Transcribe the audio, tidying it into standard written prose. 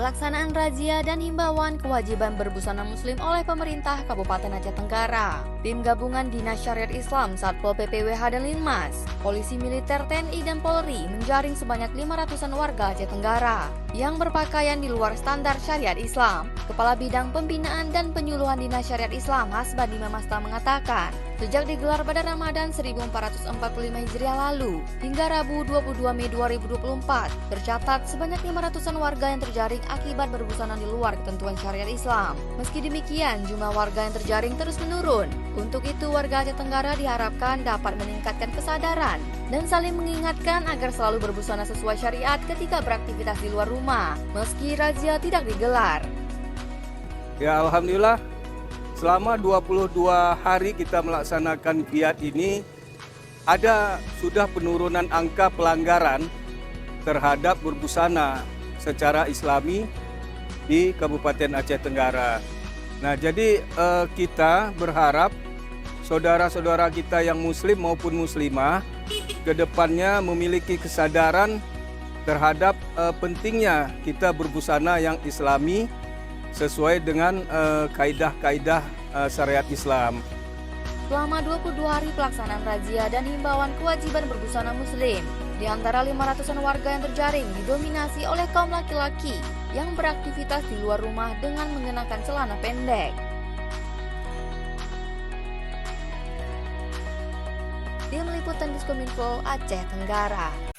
pelaksanaan razia dan himbauan kewajiban berbusana muslim oleh pemerintah Kabupaten Aceh Tenggara. Tim gabungan Dinas Syariat Islam Satpol PP WH dan Linmas, polisi militer TNI dan Polri menjaring sebanyak 500-an warga Aceh Tenggara yang berpakaian di luar standar syariat Islam. Kepala Bidang Pembinaan dan Penyuluhan Dinas Syariat Islam Hasbadi Mamasta mengatakan, sejak digelar pada Ramadan 1445 Hijriah lalu hingga Rabu 22 Mei 2024, tercatat sebanyak 500-an warga yang terjaring akibat berbusana di luar ketentuan syariat Islam. Meski demikian, jumlah warga yang terjaring terus menurun. Untuk itu, warga Aceh Tenggara diharapkan dapat meningkatkan kesadaran dan saling mengingatkan agar selalu berbusana sesuai syariat ketika beraktivitas di luar rumah, meski razia tidak digelar. Ya, alhamdulillah selama 22 hari kita melaksanakan giat ini sudah penurunan angka pelanggaran terhadap berbusana secara Islami di Kabupaten Aceh Tenggara. Nah, jadi kita berharap saudara-saudara kita yang muslim maupun muslimah ke depannya memiliki kesadaran terhadap pentingnya kita berbusana yang Islami sesuai dengan kaidah-kaidah syariat Islam. Selama 22 hari pelaksanaan razia dan himbauan kewajiban berbusana muslim, di antara 500-an warga yang terjaring didominasi oleh kaum laki-laki yang beraktivitas di luar rumah dengan mengenakan celana pendek. Tim Liputan Diskominfo Aceh Tenggara.